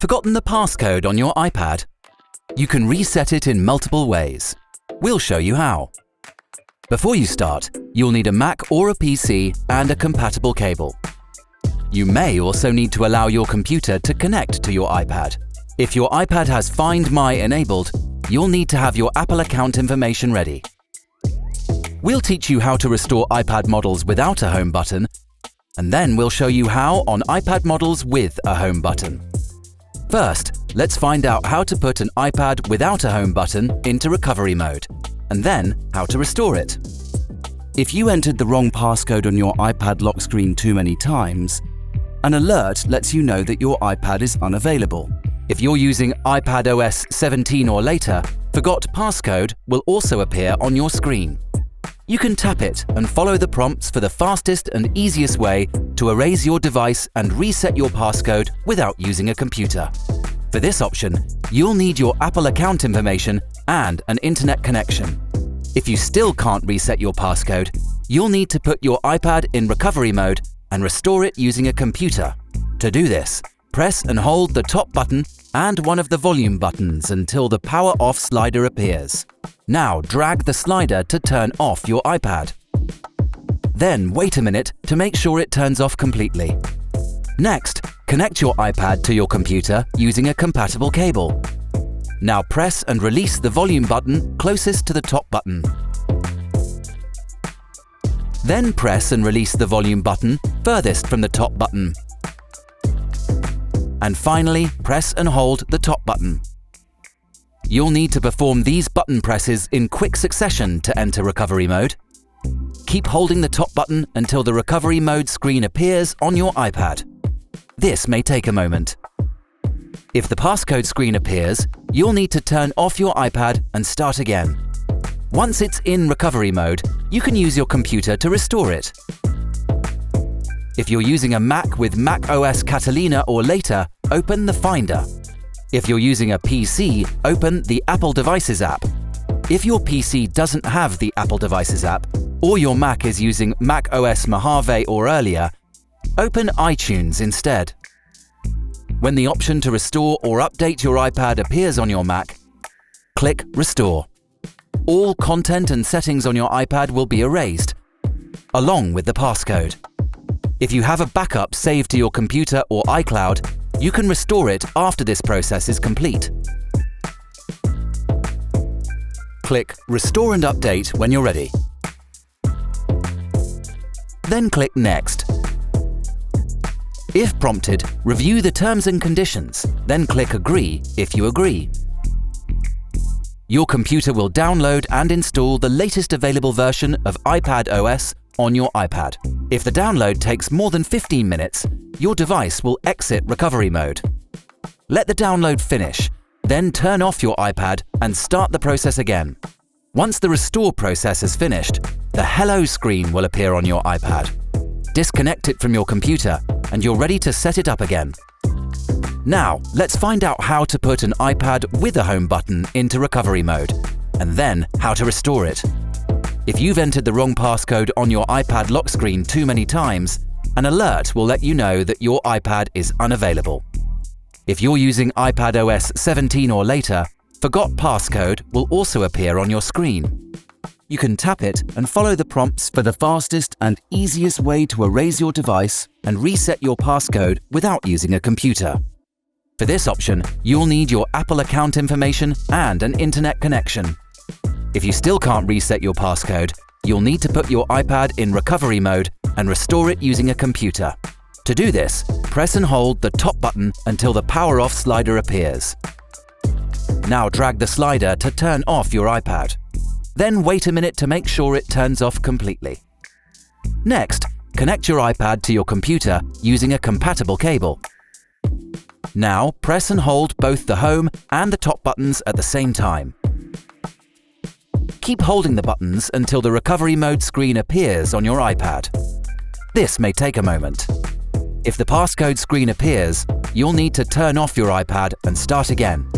Forgotten the passcode on your iPad? You can reset it in multiple ways. We'll show you how. Before you start, you'll need a Mac or a PC and a compatible cable. You may also need to allow your computer to connect to your iPad. If your iPad has Find My enabled, you'll need to have your Apple account information ready. We'll teach you how to restore iPad models without a home button, and then we'll show you how on iPad models with a home button. First, let's find out how to put an iPad without a home button into recovery mode, and then how to restore it. If you entered the wrong passcode on your iPad lock screen too many times, an alert lets you know that your iPad is unavailable. If you're using iPadOS 17 or later, Forgot Passcode will also appear on your screen. You can tap it and follow the prompts for the fastest and easiest way to erase your device and reset your passcode without using a computer. For this option, you'll need your Apple account information and an internet connection. If you still can't reset your passcode, you'll need to put your iPad in recovery mode and restore it using a computer. To do this, press and hold the top button and one of the volume buttons until the power off slider appears. Now drag the slider to turn off your iPad. Then wait a minute to make sure it turns off completely. Next, connect your iPad to your computer using a compatible cable. Now press and release the volume button closest to the top button. Then press and release the volume button furthest from the top button. And finally, press and hold the top button. You'll need to perform these button presses in quick succession to enter recovery mode. Keep holding the top button until the recovery mode screen appears on your iPad. This may take a moment. If the passcode screen appears, you'll need to turn off your iPad and start again. Once it's in recovery mode, you can use your computer to restore it. If you're using a Mac with macOS Catalina or later, open the Finder. If you're using a PC, open the Apple Devices app. If your PC doesn't have the Apple Devices app, or your Mac is using macOS Mojave or earlier, open iTunes instead. When the option to restore or update your iPad appears on your Mac, click Restore. All content and settings on your iPad will be erased, along with the passcode. If you have a backup saved to your computer or iCloud, you can restore it after this process is complete. Click Restore and Update when you're ready. Then click Next. If prompted, review the terms and conditions, then click Agree if you agree. Your computer will download and install the latest available version of iPadOS on your iPad. If the download takes more than 15 minutes, your device will exit recovery mode. Let the download finish, then turn off your iPad and start the process again. Once the restore process is finished, the Hello screen will appear on your iPad. Disconnect it from your computer and you're ready to set it up again. Now, let's find out how to put an iPad with a home button into recovery mode, and then how to restore it. If you've entered the wrong passcode on your iPad lock screen too many times, an alert will let you know that your iPad is unavailable. If you're using iPadOS 17 or later, Forgot Passcode will also appear on your screen. You can tap it and follow the prompts for the fastest and easiest way to erase your device and reset your passcode without using a computer. For this option, you'll need your Apple account information and an internet connection. If you still can't reset your passcode, you'll need to put your iPad in recovery mode and restore it using a computer. To do this, press and hold the top button until the power off slider appears. Now drag the slider to turn off your iPad. Then wait a minute to make sure it turns off completely. Next, connect your iPad to your computer using a compatible cable. Now press and hold both the home and the top buttons at the same time. Keep holding the buttons until the recovery mode screen appears on your iPad. This may take a moment. If the passcode screen appears, you'll need to turn off your iPad and start again.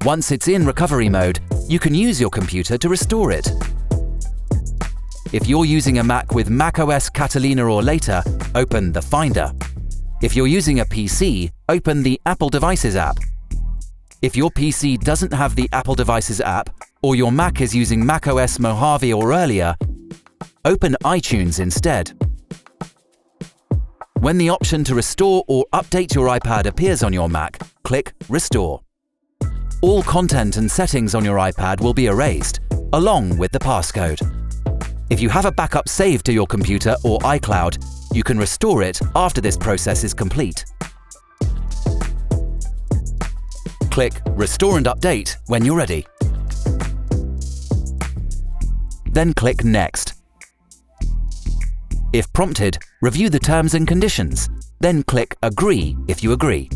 Once it's in recovery mode, you can use your computer to restore it. If you're using a Mac with macOS Catalina or later, open the Finder. If you're using a PC, open the Apple Devices app. If your PC doesn't have the Apple Devices app, or your Mac is using macOS Mojave or earlier, open iTunes instead. When the option to restore or update your iPad appears on your Mac, click Restore. All content and settings on your iPad will be erased, along with the passcode. If you have a backup saved to your computer or iCloud, you can restore it after this process is complete. Click Restore and Update when you're ready. Then click Next. If prompted, review the terms and conditions, then click Agree if you agree.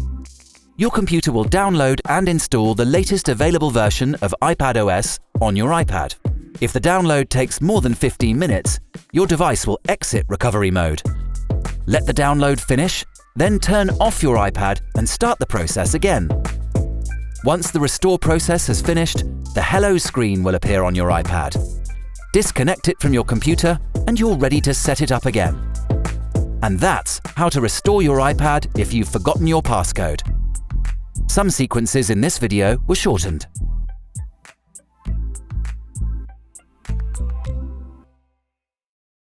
Your computer will download and install the latest available version of iPadOS on your iPad. If the download takes more than 15 minutes, your device will exit recovery mode. Let the download finish, then turn off your iPad and start the process again. Once the restore process has finished, the Hello screen will appear on your iPad. Disconnect it from your computer and you're ready to set it up again. And that's how to restore your iPad if you've forgotten your passcode. Some sequences in this video were shortened.